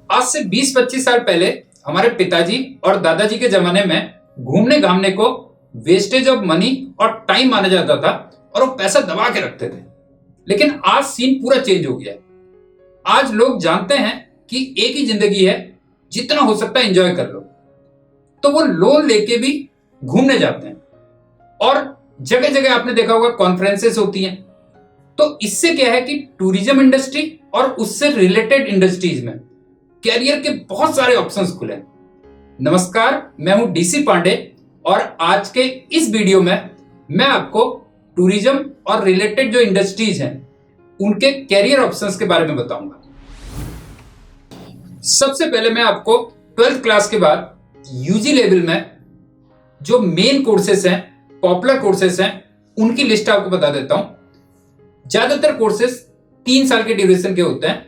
आज से 20-25 साल पहले हमारे पिताजी और दादाजी के जमाने में घूमने घामने को वेस्टेज ऑफ मनी और टाइम माना जाता था और वो पैसा दबा के रखते थे। लेकिन आज सीन पूरा चेंज हो गया है। आज लोग जानते हैं कि एक ही जिंदगी है, जितना हो सकता है एंजॉय कर लो, तो वो लोन लेके भी घूमने जाते हैं। और जगह जगह आपने देखा होगा कॉन्फ्रेंसेस होती हैं। तो इससे क्या है कि टूरिज्म इंडस्ट्री और उससे रिलेटेड इंडस्ट्रीज में कैरियर के बहुत सारे ऑप्शंस खुले हैं। नमस्कार, मैं हूं डीसी पांडे और आज के इस वीडियो में मैं आपको टूरिज्म और रिलेटेड जो इंडस्ट्रीज हैं उनके कैरियर ऑप्शंस के बारे में बताऊंगा। सबसे पहले मैं आपको 12th क्लास के बाद यूजी लेवल में जो मेन कोर्सेस हैं, पॉपुलर कोर्सेस हैं, उनकी लिस्ट आपको बता देता हूं। ज्यादातर कोर्सेस 3 साल के ड्यूरेशन के होते हैं।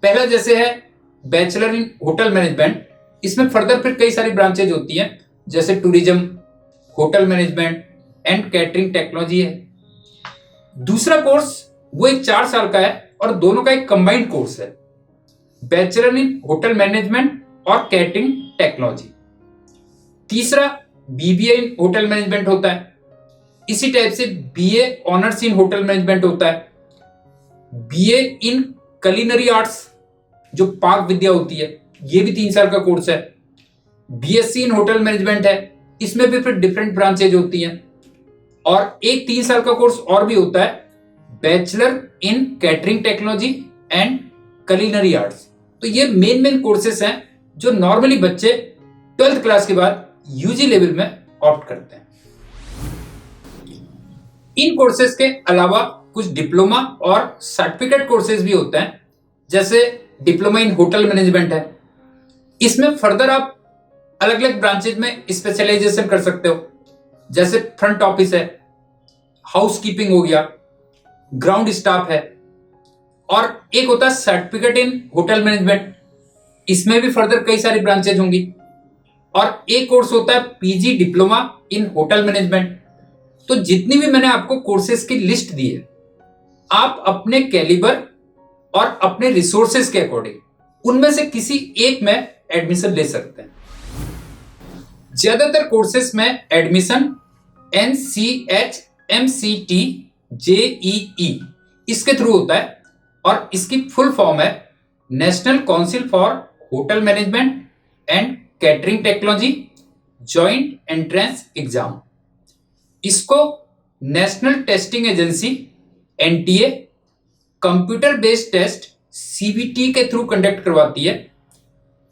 पहला जैसे है बैचलर इन होटल मैनेजमेंट, इसमें फर्दर फिर कई सारी ब्रांचेज होती हैं जैसे tourism, hotel management and catering technology है। दूसरा कोर्स वो एक 4 साल का है और दोनों का एक कंबाइंड कोर्स है, बैचलर इन होटल मैनेजमेंट और कैटरिंग टेक्नोलॉजी। तीसरा बीबीए इन होटल मैनेजमेंट होता है। इसी टाइप से BA honours in hotel management होता है। बीए इन कुलिनरी आर्ट्स जो पाक विद्या होती है, ये भी 3 साल का कोर्स है। बीएससी इन होटल मैनेजमेंट है, इसमें भी फिर डिफरेंट ब्रांचेज होती हैं। और एक 3 साल का कोर्स और भी होता है, bachelor in catering technology and culinary arts. तो ये मेन कोर्सेस हैं जो नॉर्मली बच्चे 12th क्लास के बाद यूजी लेवल में ऑप्ट करते हैं। इन कोर्सेज के अलावा कुछ डिप्लोमा और सर्टिफिकेट कोर्सेज भी होते हैं, जैसे डिप्लोमा इन होटल मैनेजमेंट है। इसमें फर्दर आप अलग अलग ब्रांचेज में स्पेशलाइजेशन कर सकते हो, जैसे फ्रंट ऑफिस है, हाउसकीपिंग हो गया, ग्राउंड स्टाफ है। और एक होता है सर्टिफिकेट इन होटल मैनेजमेंट, इसमें भी फर्दर कई सारी ब्रांचेज होंगी। और एक कोर्स होता है PG diploma in hotel management. तो जितनी भी मैंने आपको कोर्सेज की लिस्ट दी है, आप अपने कैलिबर और अपने रिसोर्सेज के अकॉर्डिंग उनमें से किसी एक में एडमिशन ले सकते हैं। ज्यादातर कोर्सेज में एडमिशन NCHMCT JEE इसके थ्रू होता है और इसकी फुल फॉर्म है national council for hotel management and catering technology joint entrance exam. इसको national testing agency NTA computer based test CBT के थ्रू कंडक्ट करवाती है।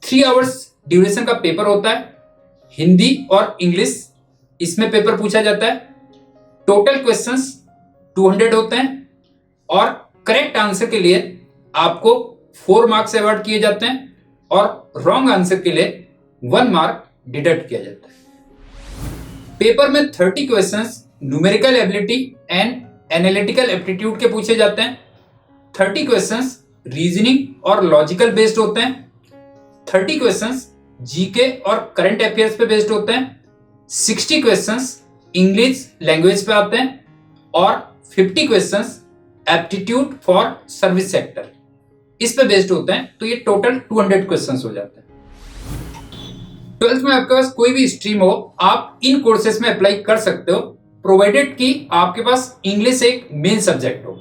3 आवर्स ड्यूरेशन का पेपर होता है, हिंदी और इंग्लिश इसमें पेपर पूछा जाता है। टोटल क्वेश्चंस 200 होते हैं और करेक्ट आंसर के लिए आपको 4 मार्क्स अवार्ड किए जाते हैं और रॉन्ग आंसर के लिए 1 मार्क डिडक्ट किया जाता है। पेपर में 30 questions numerical ability and analytical aptitude के पूछे जाते हैं। 30 क्वेश्चंस रीजनिंग और लॉजिकल बेस्ड होते हैं। 30 क्वेश्चंस जीके और करंट अफेयर्स पे बेस्ड होते हैं। 60 क्वेश्चंस इंग्लिश लैंग्वेज पे आते हैं और 50 questions aptitude for service sector इस पे बेस्ड होते हैं। तो ये टोटल 200 क्वेश्चंस हो जाते हैं। 12th में आपके पास कोई भी स्ट्रीम हो, आप इन कोर्सेज में अप्लाई कर सकते हो, प्रोवाइडेड कि आपके पास इंग्लिश एक मेन सब्जेक्ट हो।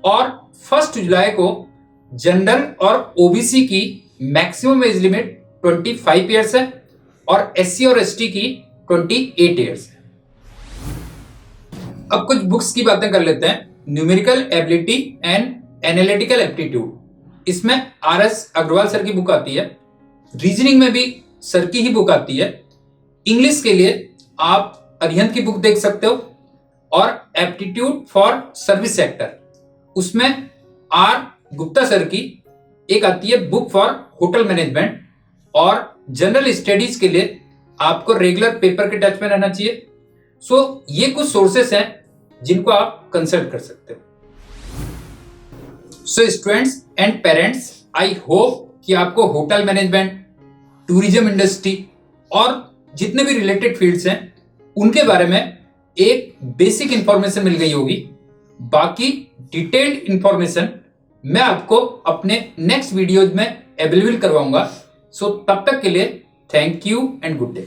और 1 जुलाई को जनरल और ओबीसी की मैक्सिमम एज लिमिट 25 ईयर्स है और SC और ST की 28 ईयर्स है। अब कुछ बुक्स की बातें कर लेते हैं। Numerical ability and analytical aptitude, इसमें RS अग्रवाल सर की बुक आती है। रीजनिंग में भी सर की ही बुक आती है। इंग्लिश के लिए आप अरिहंत की बुक देख सकते हो और एप्टीट्यूड फॉर सर्विस सेक्टर, उसमें R गुप्ता सर की एक आती है बुक फॉर होटल मैनेजमेंट। और जनरल स्टडीज के लिए आपको रेगुलर पेपर के टच में रहना चाहिए। सो ये कुछ सोर्सेस हैं जिनको आप कंसल्ट कर सकते हो। So students and parents, I hope कि आपको होटल मैनेजमेंट, टूरिज्म इंडस्ट्री और जितने भी रिलेटेड फील्ड्स हैं उनके बारे में एक बेसिक इंफॉर्मेशन मिल गई होगी। बाकी डिटेल्ड इंफॉर्मेशन मैं आपको अपने नेक्स्ट वीडियोज में अवेलेबल करवाऊंगा। सो तब तक के लिए thank you and good day.